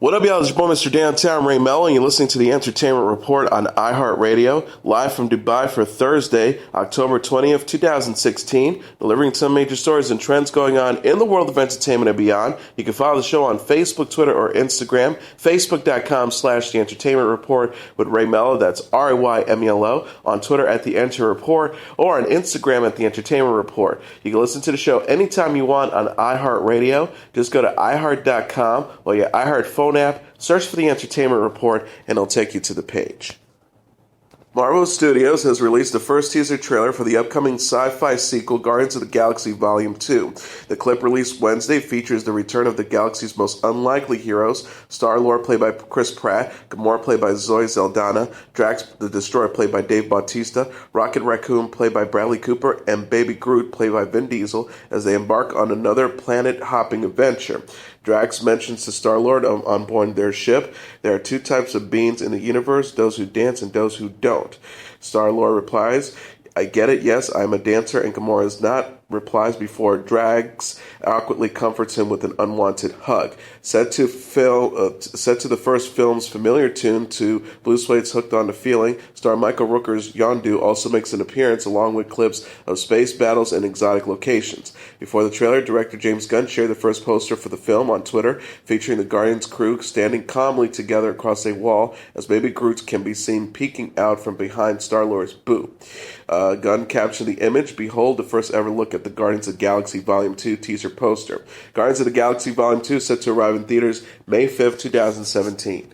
What up, y'all? It's your boy, Mr. Downtown Ray Melo, and you're listening to the Entertainment Report on iHeartRadio, live from Dubai for Thursday, October 20th, 2016, delivering some major stories and trends going on in the world of entertainment and beyond. You can follow the show on Facebook, Twitter, or Instagram, facebook.com/The Entertainment Report with Ray Melo, that's RAYMELO, on Twitter at The Enter Report, or on Instagram at The Entertainment Report. You can listen to the show anytime you want on iHeartRadio. Just go to iHeart.com or your iHeart phone app, search for The Entertainment Report, and it'll take you to the page. Marvel Studios has released the first teaser trailer for the upcoming sci-fi sequel, Guardians of the Galaxy Volume 2. The clip released Wednesday features the return of the galaxy's most unlikely heroes, Star-Lord played by Chris Pratt, Gamora played by Zoe Saldana, Drax the Destroyer played by Dave Bautista, Rocket Raccoon played by Bradley Cooper, and Baby Groot played by Vin Diesel as they embark on another planet-hopping adventure. Drax mentions to Star-Lord on board their ship, there are two types of beings in the universe, those who dance and those who don't. Star-Lord replies, I get it, yes, I'm a dancer, and Gamora is not, replies before Drax awkwardly comforts him with an unwanted hug. Set to the first film's familiar tune to Blue Suede's Hooked on the Feeling, star Michael Rooker's Yondu also makes an appearance along with clips of space battles and exotic locations. Before the trailer, director James Gunn shared the first poster for the film on Twitter, featuring the Guardians crew standing calmly together across a wall as Baby Groot can be seen peeking out from behind Star-Lord's boot. Gunn captioned the image, behold the first ever look at the Guardians of the Galaxy Volume 2 teaser poster. Guardians of the Galaxy Volume 2 set to arrive in theaters May 5th, 2017.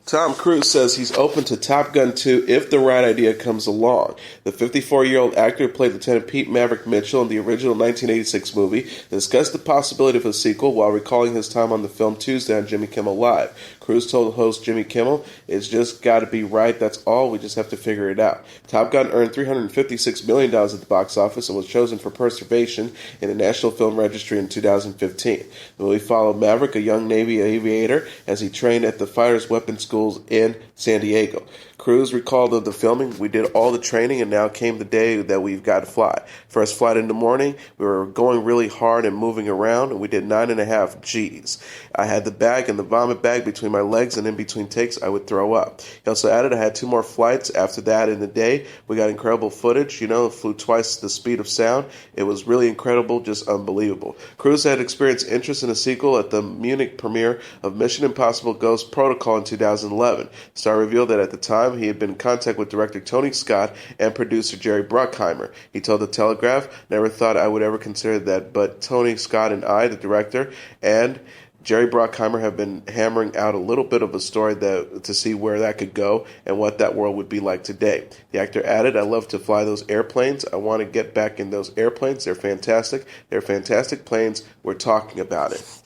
Tom Cruise says he's open to Top Gun 2 if the right idea comes along. The 54-year-old actor played Lieutenant Pete Maverick Mitchell in the original 1986 movie, discussed the possibility of a sequel while recalling his time on the film Tuesday on Jimmy Kimmel Live. Cruise told host Jimmy Kimmel, it's just got to be right, that's all, we just have to figure it out. Top Gun earned $356 million at the box office and was chosen for preservation in the National Film Registry in 2015. The movie followed Maverick, a young Navy aviator, as he trained at the Fighters Weapons Schools in San Diego. Cruise recalled of the filming, we did all the training and now came the day that we've got to fly. First flight in the morning, we were going really hard and moving around, and we did 9.5 G's. I had the bag and the vomit bag between my legs, and in between takes, I would throw up. He also added, I had 2 more flights after that in the day. We got incredible footage, flew twice the speed of sound. It was really incredible, just unbelievable. Cruise had experienced interest in a sequel at the Munich premiere of Mission Impossible Ghost Protocol in 2011. The star revealed that at the time, he had been in contact with director Tony Scott and producer Jerry Bruckheimer. He told The Telegraph, never thought I would ever consider that, but Tony Scott and I, the director, and Jerry Bruckheimer have been hammering out a little bit of a story to see where that could go and what that world would be like today. The actor added, I love to fly those airplanes. I want to get back in those airplanes. They're fantastic. They're fantastic planes. We're talking about it.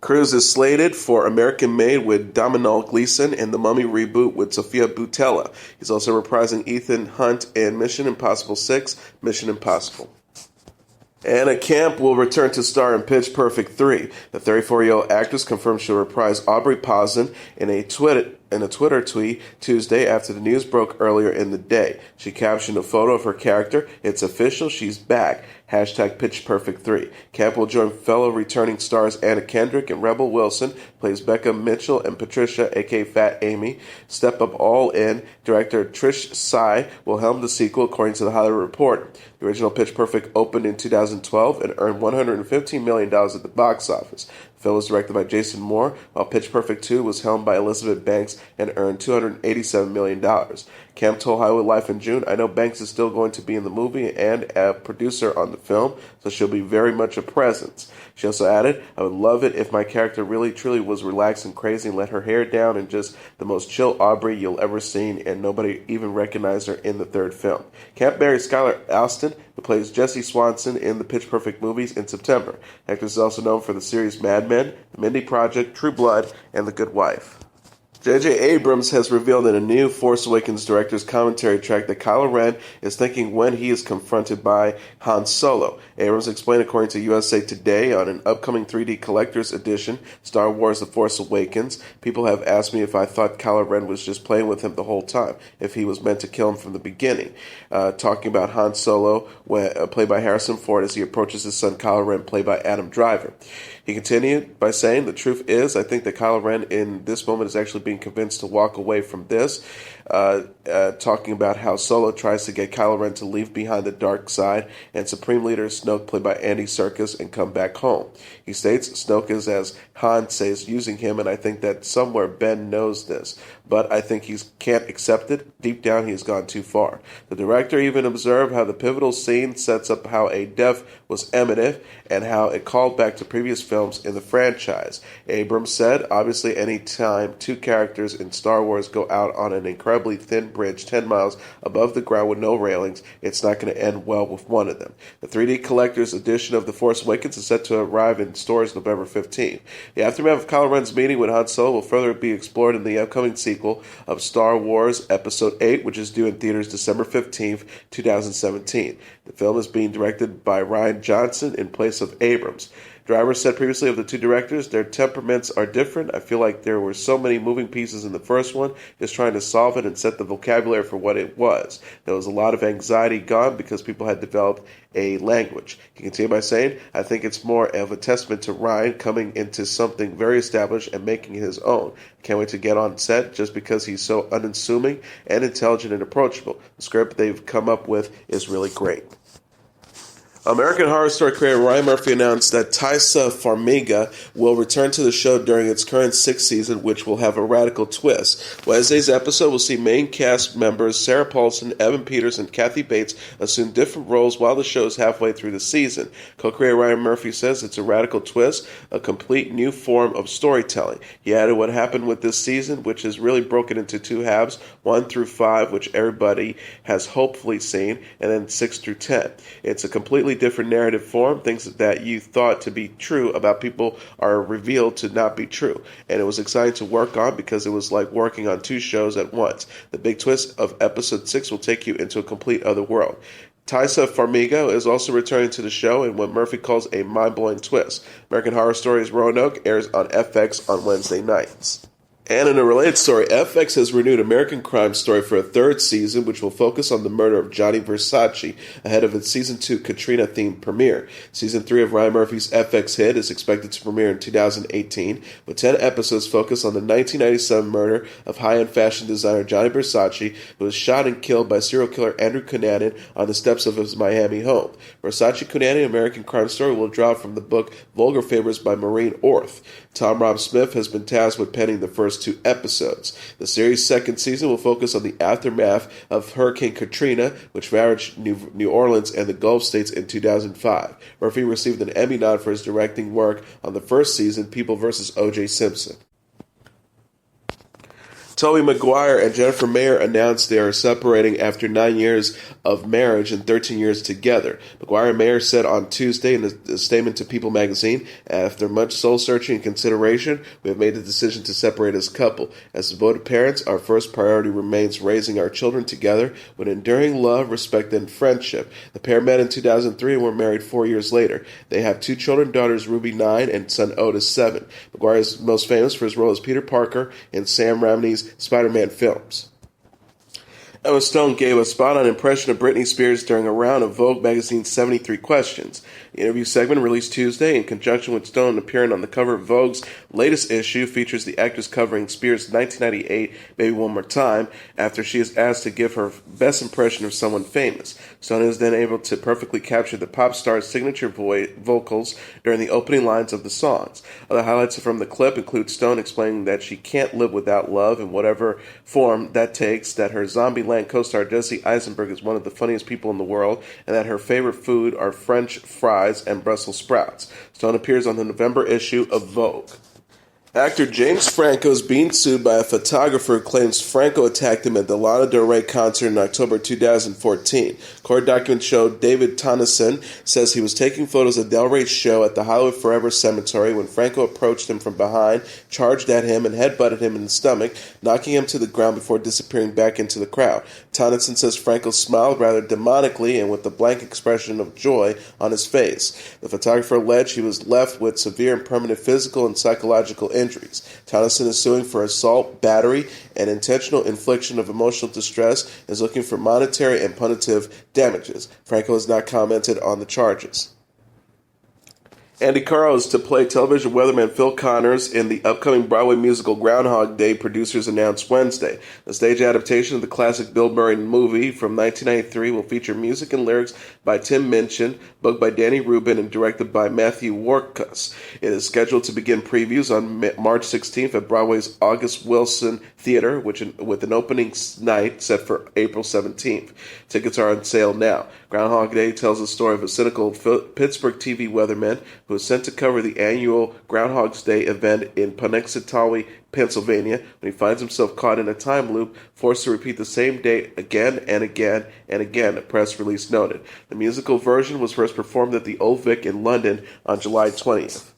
Cruise is slated for American Made with Domhnall Gleeson and The Mummy reboot with Sofia Boutella. He's also reprising Ethan Hunt in Mission Impossible 6, Mission Impossible. Anna Camp will return to star in Pitch Perfect 3. The 34-year-old actress confirmed she'll reprise Aubrey Pausden in a Twitter tweet Tuesday after the news broke earlier in the day. She captioned a photo of her character, it's official, she's back. Hashtag Pitch Perfect 3. Camp will join fellow returning stars Anna Kendrick and Rebel Wilson, plays Becca Mitchell and Patricia, a.k.a. Fat Amy. Step Up All In, director Trish Sy will helm the sequel, according to The Hollywood Reporter. The original Pitch Perfect opened in 2012 and earned $115 million at the box office. The film was directed by Jason Moore, while Pitch Perfect 2 was helmed by Elizabeth Banks and earned $287 million. Camp told Hollywood Life in June, I know Banks is still going to be in the movie and a producer on the film, so she'll be very much a presence. She also added, I would love it if my character really truly was relaxed and crazy and let her hair down and just the most chill Aubrey you'll ever seen, and nobody even recognized her in the third film. Camp married Skylar Alston, who plays Jessie Swanson in the Pitch Perfect movies, in September. The actress is also known for the series Mad Men, The Mindy Project, True Blood, and The Good Wife. J.J. Abrams has revealed in a new Force Awakens director's commentary track that Kylo Ren is thinking when he is confronted by Han Solo. Abrams explained, according to USA Today, on an upcoming 3D collector's edition, Star Wars The Force Awakens, people have asked me if I thought Kylo Ren was just playing with him the whole time, if he was meant to kill him from the beginning. Talking about Han Solo, played by Harrison Ford, as he approaches his son Kylo Ren, played by Adam Driver. He continued by saying, the truth is, I think that Kylo Ren in this moment is actually being convinced to walk away from this, talking about how Solo tries to get Kylo Ren to leave behind the dark side and Supreme Leader Snoke, played by Andy Serkis, and come back home. He states, Snoke is, as Han says, using him, and I think that somewhere Ben knows this, but I think he can't accept it. Deep down, he has gone too far. The director even observed how the pivotal scene sets up how a death was imminent and how it called back to previous films in the franchise. Abrams said, obviously any time two characters in Star Wars go out on an incredibly thin bridge 10 miles above the ground with no railings, it's not going to end well with one of them. The 3D Collector's edition of The Force Awakens is set to arrive in stores November 15th. The aftermath of Kylo Ren's meeting with Han Solo will further be explored in the upcoming sequel of Star Wars Episode 8, which is due in theaters December 15th, 2017. The film is being directed by Rian Johnson in place of Abrams. Driver said previously of the two directors, their temperaments are different. I feel like there were so many moving pieces in the first one, just trying to solve it and set the vocabulary for what it was. There was a lot of anxiety gone because people had developed a language. He continued by saying, I think it's more of a testament to Ryan coming into something very established and making it his own. Can't wait to get on set just because he's so unassuming and intelligent and approachable. The script they've come up with is really great. American Horror Story creator Ryan Murphy announced that Taissa Farmiga will return to the show during its current sixth season, which will have a radical twist. Wednesday's episode will see main cast members Sarah Paulson, Evan Peters, and Kathy Bates assume different roles while the show is halfway through the season. Co-creator Ryan Murphy says it's a radical twist, a complete new form of storytelling. He added what happened with this season, which is really broken into two halves, 1 through 5, which everybody has hopefully seen, and then 6 through 10. It's a completely different narrative form. Things that you thought to be true about people are revealed to not be true. And it was exciting to work on because it was like working on two shows at once. The big twist of episode 6 will take you into a complete other world. Taissa Farmiga is also returning to the show in what Murphy calls a mind-blowing twist. American Horror Story's Roanoke airs on FX on Wednesday nights. And in a related story, FX has renewed American Crime Story for a third season, which will focus on the murder of Johnny Versace ahead of its Season 2 Katrina-themed premiere. Season 3 of Ryan Murphy's FX hit is expected to premiere in 2018, with 10 episodes focused on the 1997 murder of high-end fashion designer Johnny Versace, who was shot and killed by serial killer Andrew Cunanan on the steps of his Miami home. Versace Cunanan, American Crime Story, will draw from the book Vulgar Favors by Maureen Orth. Tom Rob Smith has been tasked with penning the first 2 episodes. The series' second season will focus on the aftermath of Hurricane Katrina, which ravaged New Orleans and the Gulf states in 2005. Murphy received an Emmy nod for his directing work on the first season, People vs. O.J. Simpson. Tobey Maguire and Jennifer Meyer announced they are separating after 9 years of marriage and 13 years together. Maguire and Meyer said on Tuesday in a statement to People magazine, after much soul-searching and consideration, we have made the decision to separate as a couple. As devoted parents, our first priority remains raising our children together with enduring love, respect, and friendship. The pair met in 2003 and were married 4 years later. They have 2 children, daughters Ruby 9 and son Otis 7. Maguire is most famous for his role as Peter Parker in Sam Raimi's Spider-Man films. Emma Stone gave a spot-on impression of Britney Spears during a round of Vogue magazine's 73 Questions. The interview segment, released Tuesday in conjunction with Stone appearing on the cover of Vogue's latest issue, features the actress covering Spears' 1998 Baby One More Time after she is asked to give her best impression of someone famous. Stone is then able to perfectly capture the pop star's signature vocals during the opening lines of the songs. Other highlights from the clip include Stone explaining that she can't live without love in whatever form that takes, that her Zombieland co-star Jesse Eisenberg is one of the funniest people in the world, and that her favorite food are French fries and Brussels sprouts. Stone appears on the November issue of Vogue. Actor James Franco is being sued by a photographer who claims Franco attacked him at the Lana Del Rey concert in October 2014. Court documents show David Tonneson says he was taking photos of Del Rey's show at the Hollywood Forever Cemetery when Franco approached him from behind, charged at him, and headbutted him in the stomach, knocking him to the ground before disappearing back into the crowd. Tonneson says Franco smiled rather demonically and with a blank expression of joy on his face. The photographer alleged he was left with severe and permanent physical and psychological injuries. Tonneson is suing for assault, battery, and intentional infliction of emotional distress and is looking for monetary and punitive damages. Franco has not commented on the charges. Andy Karl is to play television weatherman Phil Connors in the upcoming Broadway musical Groundhog Day, producers announced Wednesday. The stage adaptation of the classic Bill Murray movie from 1993 will feature music and lyrics by Tim Minchin, booked by Danny Rubin, and directed by Matthew Warchus. It is scheduled to begin previews on March 16th at Broadway's August Wilson Theater, with an opening night set for April 17th. Tickets are on sale now. Groundhog Day tells the story of a cynical Pittsburgh TV weatherman who is sent to cover the annual Groundhog's Day event in Punxsutawney, Pennsylvania, when he finds himself caught in a time loop, forced to repeat the same day again and again and again, a press release noted. The musical version was first performed at the Old Vic in London on July 20th.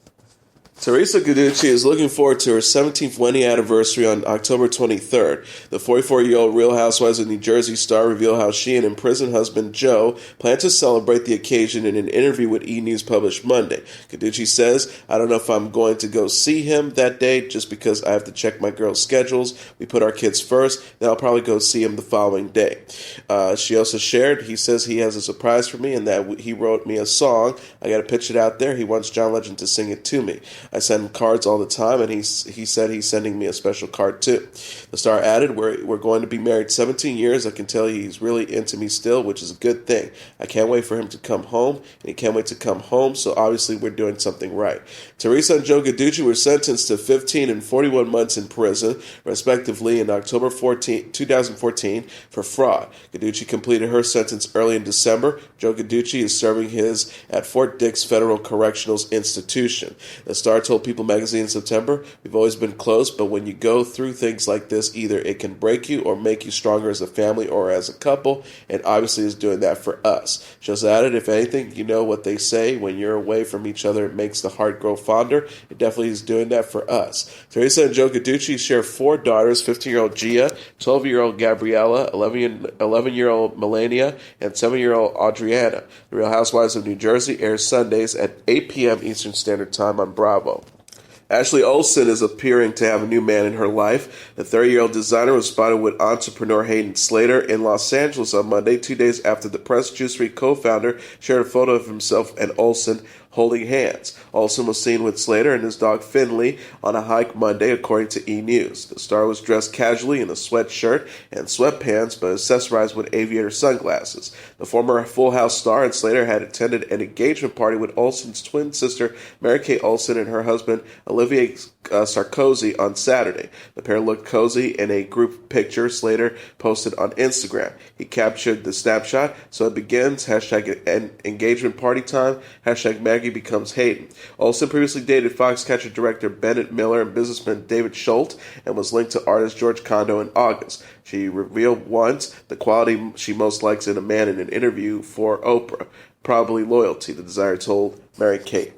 Teresa Giudice is looking forward to her 17th wedding anniversary on October 23rd. The 44-year-old Real Housewives of New Jersey star revealed how she and imprisoned husband Joe plan to celebrate the occasion in an interview with E! News published Monday. Giudice says, "I don't know if I'm going to go see him that day just because I have to check my girls' schedules. We put our kids first, then I'll probably go see him the following day." She also shared, he says he has a surprise for me and that he wrote me a song. I got to pitch it out there. He wants John Legend to sing it to me. I send him cards all the time, and he said he's sending me a special card too. The star added, we're going to be married 17 years. I can tell you he's really into me still, which is a good thing. I can't wait for him to come home, and he can't wait to come home, so obviously we're doing something right. Teresa and Joe Giudice were sentenced to 15 and 41 months in prison, respectively, in October 2014 for fraud. Giudice completed her sentence early in December. Joe Giudice is serving his at Fort Dix Federal Correctional Institution. The star told People magazine in September, "We've always been close, but when you go through things like this, either it can break you or make you stronger as a family or as a couple, and obviously is doing that for us." She also added, "If anything, you know what they say, when you're away from each other, it makes the heart grow fonder. It definitely is doing that for us." Teresa and Joe Giudice share 4 daughters, 15-year-old Gia, 12-year-old Gabriella, 11-year-old Melania, and 7-year-old Adriana. The Real Housewives of New Jersey airs Sundays at 8 p.m. Eastern Standard Time on Bravo. Ashley Olsen is appearing to have a new man in her life. The 30-year-old designer was spotted with entrepreneur Hayden Slater in Los Angeles on Monday, 2 days after the Press Juicery co-founder shared a photo of himself and Olsen holding hands. Olsen was seen with Slater and his dog Finley on a hike Monday, according to E! News. The star was dressed casually in a sweatshirt and sweatpants, but accessorized with aviator sunglasses. The former Full House star and Slater had attended an engagement party with Olsen's twin sister, Mary Kay Olsen, and her husband, Olivier Sarkozy, on Saturday. The pair looked cozy in a group picture Slater posted on Instagram. He captured the snapshot, "So it begins, hashtag engagement party time, hashtag Maggie becomes Hayden." Olsen previously dated Foxcatcher director Bennett Miller and businessman David Schultz and was linked to artist George Condo in August. She revealed once the quality she most likes in a man in an interview for Oprah. "Probably loyalty," the designer told Mary Kate.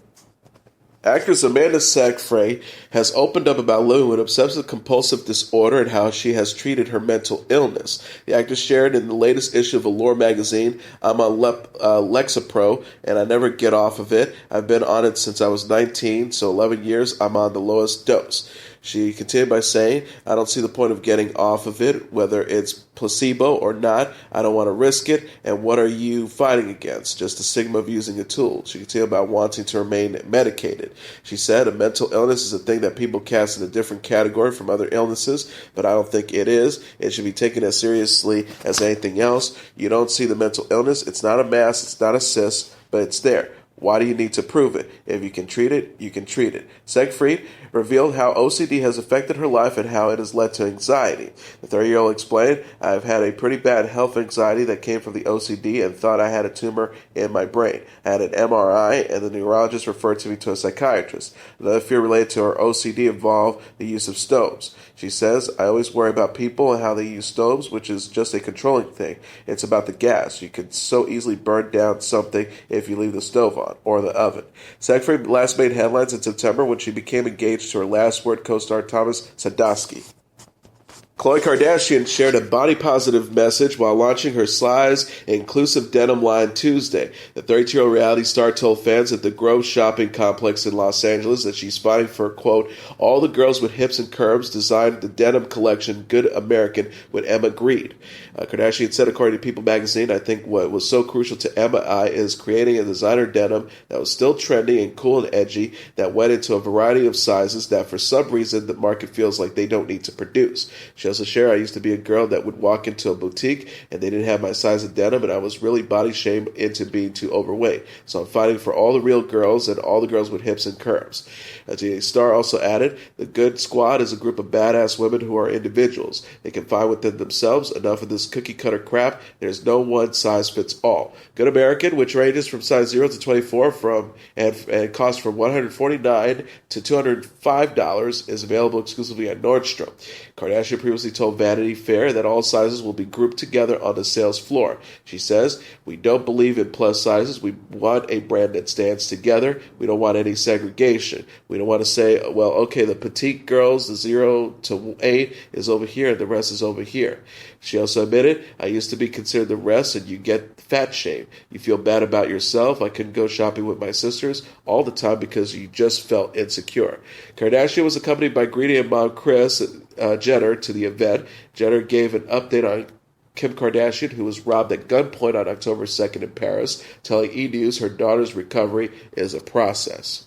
Actress Amanda Seyfried has opened up about living with obsessive-compulsive disorder and how she has treated her mental illness. The actress shared in the latest issue of Allure magazine, "I'm on Lexapro, and I never get off of it. I've been on it since I was 19, so 11 years I'm on the lowest dose." She continued by saying, "I don't see the point of getting off of it, whether it's placebo or not. I don't want to risk it. And what are you fighting against? Just the stigma of using a tool." She continued about wanting to remain medicated. She said, "A mental illness is a thing that people cast in a different category from other illnesses, but I don't think it is. It should be taken as seriously as anything else. You don't see the mental illness. It's not a mass. It's not a cyst, but it's there. Why do you need to prove it? If you can treat it, you can treat it." Seyfried revealed how OCD has affected her life and how it has led to anxiety. The 30-year-old explained, "I've had a pretty bad health anxiety that came from the OCD and thought I had a tumor in my brain. I had an MRI, and the neurologist referred me to a psychiatrist. Another fear related to her OCD involved the use of stoves." She says, "I always worry about people and how they use stoves, which is just a controlling thing. It's about the gas. You could so easily burn down something if you leave the stove on, or the oven." Seyfried last made headlines in September when she became engaged to her Last Word co-star Thomas Sadoski. Khloe Kardashian shared a body-positive message while launching her size inclusive denim line Tuesday. The 32-year-old reality star told fans at the Grove shopping complex in Los Angeles that she's fighting for, quote, all the girls with hips and curves, designed the denim collection Good American with Emma Green. Kardashian said, according to People magazine, I think what was so crucial to Emma is creating a designer denim that was still trendy and cool and edgy, that went into a variety of sizes that for some reason the market feels like they don't need to produce. She also shared, I used to be a girl that would walk into a boutique and they didn't have my size of denim, and I was really body shamed into being too overweight. So I'm fighting for all the real girls and all the girls with hips and curves. The star also added, the Good Squad is a group of badass women who are individuals. They can find within themselves. Enough of this cookie cutter crap. There's no one size fits all. Good American, which ranges from size 0 to 24 and costs from $149 to $205, is available exclusively at Nordstrom. Kardashian previously told Vanity Fair that all sizes will be grouped together on the sales floor. She says, we don't believe in plus sizes. We want a brand that stands together. We don't want any segregation. We don't want to say, well, okay, the petite girls, the 0 to 8 is over here and the rest is over here. She also admitted, I used to be considered the rest and you get fat shame. You feel bad about yourself. I couldn't go shopping with my sisters all the time because you just felt insecure. Kardashian was accompanied by Greedy and mom Kris Jenner to the event. Jenner gave an update on Kim Kardashian, who was robbed at gunpoint on October 2nd in Paris, telling E! News her daughter's recovery is a process.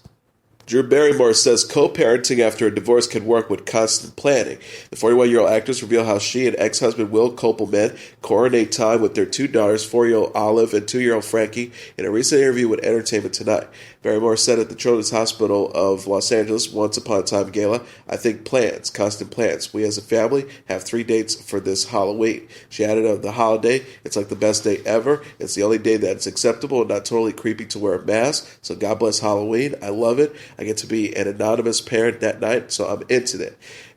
Drew Barrymore says co-parenting after a divorce can work with constant planning. The 41-year-old actress revealed how she and ex-husband Will Kopelman coordinate time with their two daughters, 4-year-old Olive and 2-year-old Frankie, in a recent interview with Entertainment Tonight. Barrymore said at the Children's Hospital of Los Angeles Once Upon a Time gala, I think plans, constant plans. We as a family have 3 dates for this Halloween. She added of the holiday, it's like the best day ever. It's the only day that's acceptable and not totally creepy to wear a mask. So God bless Halloween. I love it. I get to be an anonymous parent that night, so I'm into that.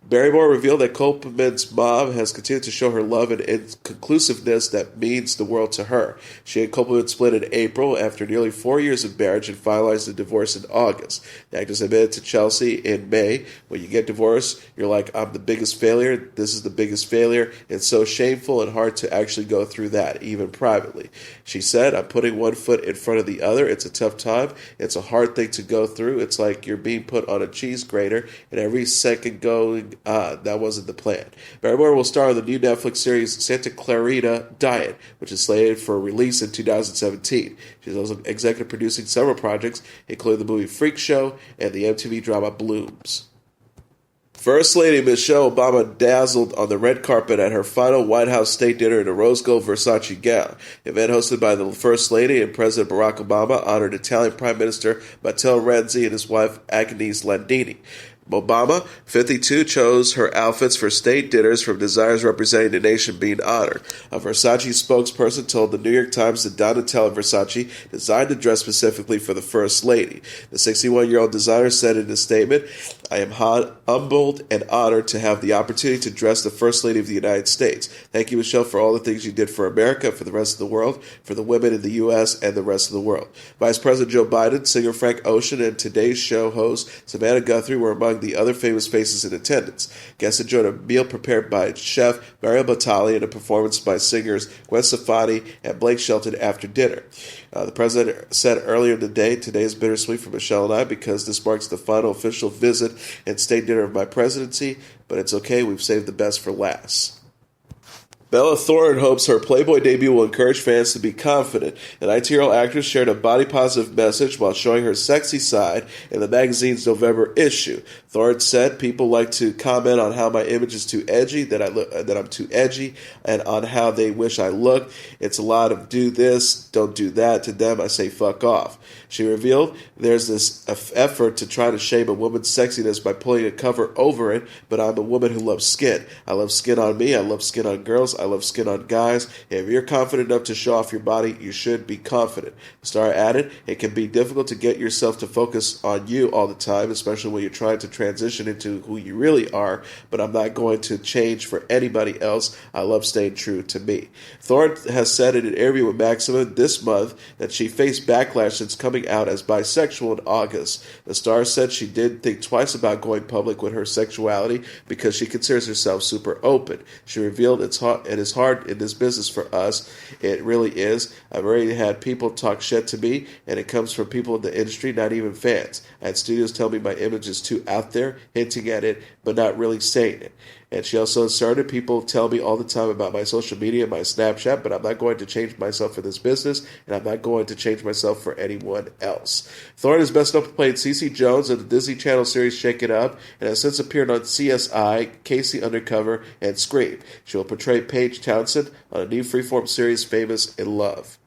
Barrymore revealed that Kopelman's mom has continued to show her love and inconclusiveness that means the world to her. She and Kopelman split in April after nearly 4 years of marriage and finalized the divorce in August. The actress admitted to Chelsea in May, when you get divorced, you're like, I'm the biggest failure. This is the biggest failure. It's so shameful and hard to actually go through that, even privately. She said, I'm putting one foot in front of the other. It's a tough time. It's a hard thing to go through. It's like you're being put on a cheese grater, and every second going, that wasn't the plan. Barrymore will star in the new Netflix series Santa Clarita Diet, which is slated for release in 2017. She's also executive producing several projects, including the movie Freak Show and the MTV drama Blooms. First Lady Michelle Obama dazzled on the red carpet at her final White House state dinner in a rose gold Versace gown. The event hosted by the First Lady and President Barack Obama honored Italian Prime Minister Matteo Renzi and his wife Agnes Landini. Obama, 52, chose her outfits for state dinners from designers representing the nation being honored. A Versace spokesperson told the New York Times that Donatella Versace designed the dress specifically for the First Lady. The 61-year-old designer said in a statement, I am humbled and honored to have the opportunity to dress the First Lady of the United States. Thank you, Michelle, for all the things you did for America, for the rest of the world, for the women in the U.S. and the rest of the world. Vice President Joe Biden, singer Frank Ocean, and Today's Show host Savannah Guthrie were among the other famous faces in attendance. Guests enjoyed a meal prepared by chef Mario Batali and a performance by singers Gwen Stefani and Blake Shelton after dinner. The president said earlier in the day, today is bittersweet for Michelle and I because this marks the final official visit and state dinner of my presidency, but it's okay, we've saved the best for last. Bella Thorne hopes her Playboy debut will encourage fans to be confident. An 19-year-old actress shared a body-positive message while showing her sexy side in the magazine's November issue. Thorne said, people like to comment on how my image is too edgy, that I'm too edgy, and on how they wish I looked. It's a lot of do this, don't do that. To them, I say fuck off. She revealed there's this effort to try to shame a woman's sexiness by pulling a cover over it, but I'm a woman who loves skin. I love skin on me, I love skin on girls, girls. I love skin on guys. If you're confident enough to show off your body, you should be confident. The star added, it can be difficult to get yourself to focus on you all the time, especially when you're trying to transition into who you really are, but I'm not going to change for anybody else. I love staying true to me. Thorne has said in an interview with Maxima this month that she faced backlash since coming out as bisexual in August. The star said she did think twice about going public with her sexuality because she considers herself super open. She revealed it is hard in this business for us. It really is. I've already had people talk shit to me, and it comes from people in the industry, not even fans. I had studios tell me my image is too out there, hinting at it, but not really saying it. And she also started, people tell me all the time about my social media, my Snapchat, but I'm not going to change myself for this business, and I'm not going to change myself for anyone else. Thorne is best known for playing Cece Jones in the Disney Channel series Shake It Up, and has since appeared on CSI, Casey Undercover, and Scream. She will portray Paige Townsend on a new freeform series, Famous in Love.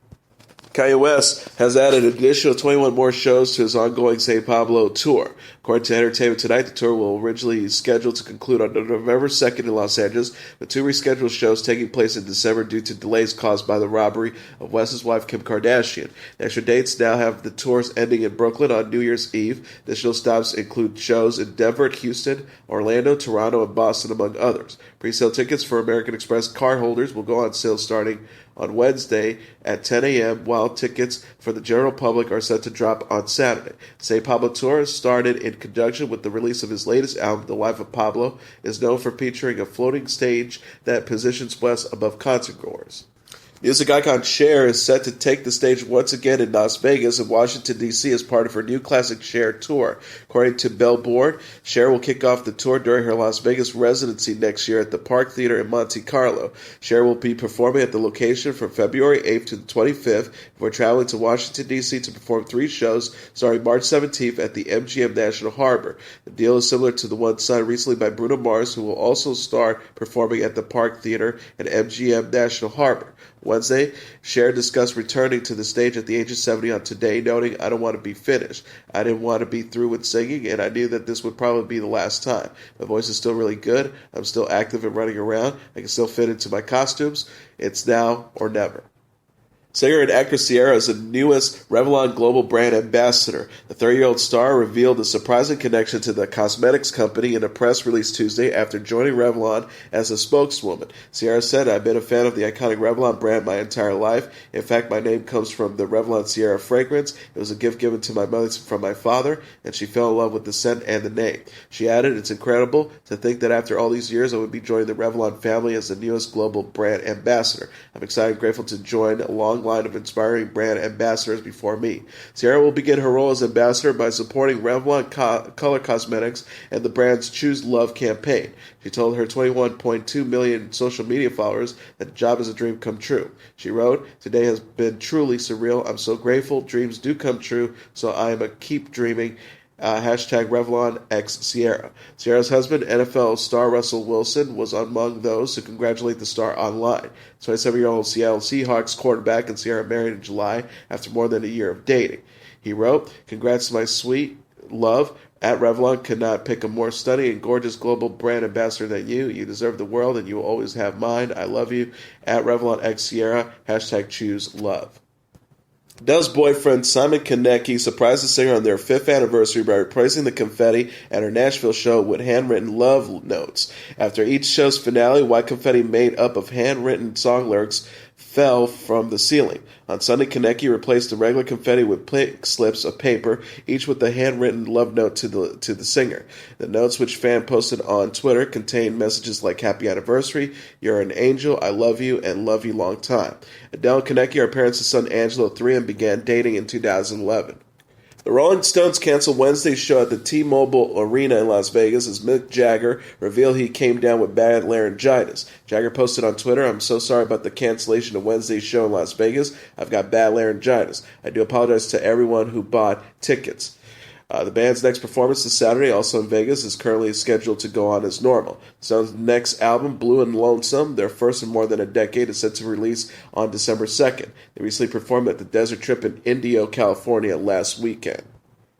Kanye West has added an additional 21 more shows to his ongoing Saint Pablo Tour. According to Entertainment Tonight, the tour will originally be scheduled to conclude on November 2nd in Los Angeles, with 2 rescheduled shows taking place in December due to delays caused by the robbery of West's wife Kim Kardashian. The extra dates now have the tours ending in Brooklyn on New Year's Eve. Additional stops include shows in Denver, Houston, Orlando, Toronto, and Boston, among others. Pre-sale tickets for American Express card holders will go on sale starting on Wednesday at 10 a.m., while tickets for the general public are set to drop on Saturday. Saint Pablo Tour started in conjunction with the release of his latest album, The Life of Pablo, is known for featuring a floating stage that positions West above concertgoers. Music icon Cher is set to take the stage once again in Las Vegas and Washington, D.C. as part of her new Classic Cher tour. According to Billboard, Cher will kick off the tour during her Las Vegas residency next year at the Park Theater in Monte Carlo. Cher will be performing at the location from February 8th to the 25th before traveling to Washington, D.C. to perform 3 shows starting March 17th at the MGM National Harbor. The deal is similar to the one signed recently by Bruno Mars, who will also start performing at the Park Theater and MGM National Harbor. Wednesday, Cher discussed returning to the stage at the age of 70 on Today, noting, I don't want to be finished. I didn't want to be through with singing, and I knew that this would probably be the last time. My voice is still really good. I'm still active and running around. I can still fit into my costumes. It's now or never. Singer and actress Ciara is the newest Revlon global brand ambassador. The 30-year-old star revealed a surprising connection to the cosmetics company in a press release Tuesday after joining Revlon as a spokeswoman. Ciara said, I've been a fan of the iconic Revlon brand my entire life. In fact, my name comes from the Revlon Ciara fragrance. It was a gift given to my mother from my father, and she fell in love with the scent and the name. She added, it's incredible to think that after all these years I would be joining the Revlon family as the newest global brand ambassador. I'm excited and grateful to join a long line of inspiring brand ambassadors before me. Ciara will begin her role as ambassador by supporting Revlon Color Cosmetics and the brand's Choose Love campaign. She told her 21.2 million social media followers that the job is a dream come true. She wrote, today has been truly surreal. I'm so grateful. Dreams do come true, so I am a keep dreaming. Hashtag Revlon x Ciara. Ciara's husband, NFL star Russell Wilson, was among those to congratulate the star online. 27-year-old Seattle Seahawks quarterback and Ciara married in July after more than a year of dating. He wrote, congrats to my sweet love. At Revlon could not pick a more stunning and gorgeous global brand ambassador than you. You deserve the world and you will always have mine. I love you. At Revlon x Ciara. Hashtag choose love. Adele's boyfriend Simon Konecki surprised the singer on their 5th anniversary by replacing the confetti at her Nashville show with handwritten love notes. After each show's finale, white confetti made up of handwritten song lyrics fell from the ceiling. On Sunday, Konecki replaced the regular confetti with pink slips of paper, each with a handwritten love note to the singer. The notes, which fan posted on Twitter, contained messages like "Happy Anniversary," "You're an Angel," "I love you," and "Love you long time." Adele and Konecki are parents of son Angelo 3 and began dating in 2011. The Rolling Stones canceled Wednesday's show at the T-Mobile Arena in Las Vegas as Mick Jagger revealed he came down with bad laryngitis. Jagger posted on Twitter, I'm so sorry about the cancellation of Wednesday's show in Las Vegas. I've got bad laryngitis. I do apologize to everyone who bought tickets. The band's next performance this Saturday, also in Vegas, is currently scheduled to go on as normal. Stone's next album, Blue and Lonesome, their first in more than a decade, is set to release on December 2nd. They recently performed at the Desert Trip in Indio, California last weekend.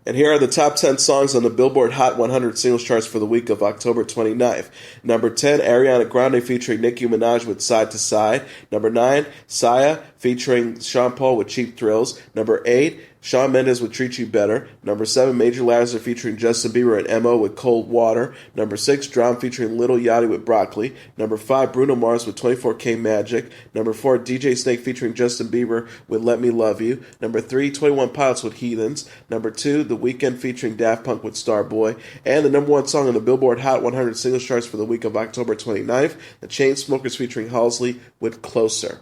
And here are the top 10 songs on the Billboard Hot 100 singles charts for the week of October 29th. Number 10, Ariana Grande featuring Nicki Minaj with Side to Side. Number 9, Sia featuring Sean Paul with Cheap Thrills. Number 8, Shawn Mendes with Treat You Better. Number 7, Major Lazer featuring Justin Bieber and Mo with Cold Water. Number 6, Drum featuring Lil Yachty with Broccoli. Number 5, Bruno Mars with 24K Magic. Number 4, DJ Snake featuring Justin Bieber with Let Me Love You. Number 3, 21 Pilots with Heathens. Number 2, The Weeknd featuring Daft Punk with Starboy. And the number 1 song on the Billboard Hot 100 singles charts for the week of October 29th, The Chainsmokers featuring Halsey with Closer.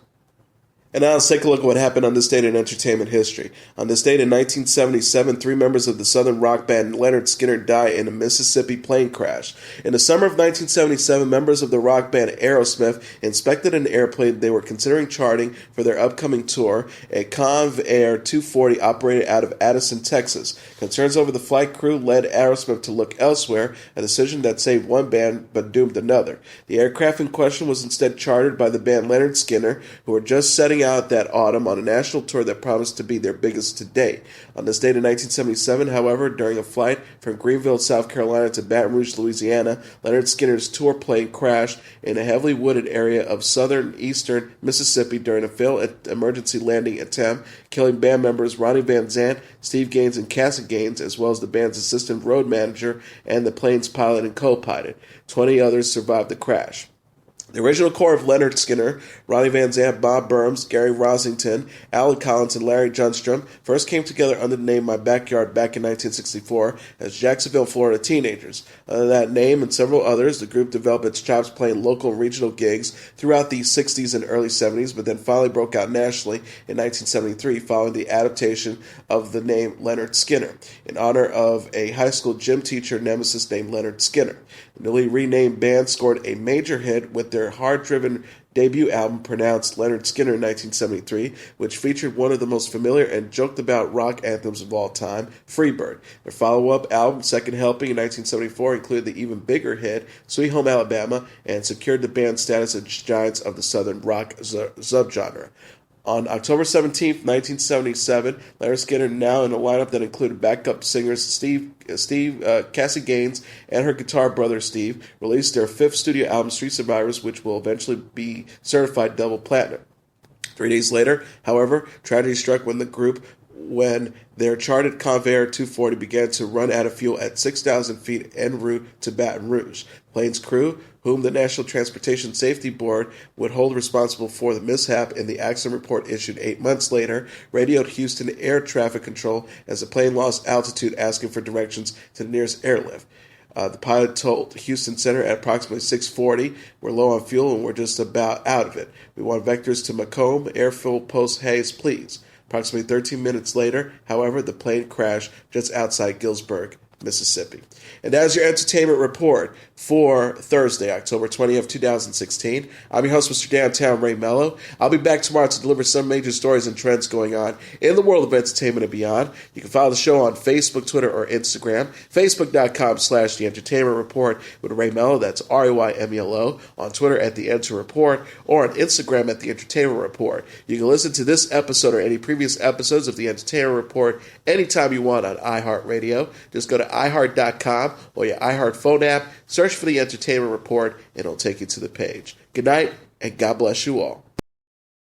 And now let's take a look at what happened on this date in entertainment history. On this date in 1977, 3 members of the southern rock band Lynyrd Skynyrd died in a Mississippi plane crash. In the summer of 1977, members of the rock band Aerosmith inspected an airplane they were considering charting for their upcoming tour, a Conv Air 240 operated out of Addison, Texas. Concerns over the flight crew led Aerosmith to look elsewhere, a decision that saved one band but doomed another. The aircraft in question was instead chartered by the band Lynyrd Skynyrd, who were just setting out that autumn on a national tour that promised to be their biggest to date. On this date in 1977, however, during a flight from Greenville, South Carolina to Baton Rouge, Louisiana, Lynyrd Skynyrd's tour plane crashed in a heavily wooded area of southern-eastern Mississippi during a failed emergency landing attempt, killing band members Ronnie Van Zant, Steve Gaines, and Cassie Gaines, as well as the band's assistant road manager and the plane's pilot and co-pilot. 20 others survived the crash. The original core of Lynyrd Skynyrd, Ronnie Van Zant, Bob Burns, Gary Rosington, Alan Collins, and Larry Johnstrom, first came together under the name My Backyard back in 1964 as Jacksonville, Florida teenagers. Under that name and several others, the group developed its chops playing local and regional gigs throughout the 60s and early 70s, but then finally broke out nationally in 1973 following the adaptation of the name Lynyrd Skynyrd in honor of a high school gym teacher nemesis named Lynyrd Skynyrd. The newly renamed band scored a major hit with their hard-driven debut album pronounced Lynyrd Skynyrd in 1973, which featured one of the most familiar and joked-about rock anthems of all time, Freebird. Their follow-up album, Second Helping, in 1974, included the even bigger hit, Sweet Home Alabama, and secured the band's status as giants of the southern rock subgenre. On October 17, 1977, Lynyrd Skynyrd, now in a lineup that included backup singers Cassie Gaines and her guitar brother Steve, released their 5th studio album, Street Survivors, which will eventually be certified double platinum. 3 days later, however, tragedy struck when their charted Convair 240 began to run out of fuel at 6,000 feet en route to Baton Rouge. Plane's crew, whom the National Transportation Safety Board would hold responsible for the mishap in the accident report issued 8 months later, radioed Houston Air Traffic Control as the plane lost altitude, asking for directions to the nearest airlift. The pilot told Houston Center at approximately 6:40, "We're low on fuel and we're just about out of it. We want vectors to Macomb, Airfield Post Hayes, please." Approximately 13 minutes later, however, the plane crashed just outside Gillsburg, Mississippi. And that is your entertainment report for Thursday, October 20th, 2016. I'm your host, Mr. Downtown Ray Melo. I'll be back tomorrow to deliver some major stories and trends going on in the world of entertainment and beyond. You can follow the show on Facebook, Twitter, or Instagram. Facebook.com/The Entertainment Report with Ray Melo. That's RAYMELO. On Twitter at The Enter Report, or on Instagram at The Entertainment Report. You can listen to this episode or any previous episodes of The Entertainment Report anytime you want on iHeartRadio. Just go to iHeart.com or your iHeart phone app, search for The Entertainment Report, and it'll take you to the page. Good night, and God bless you all.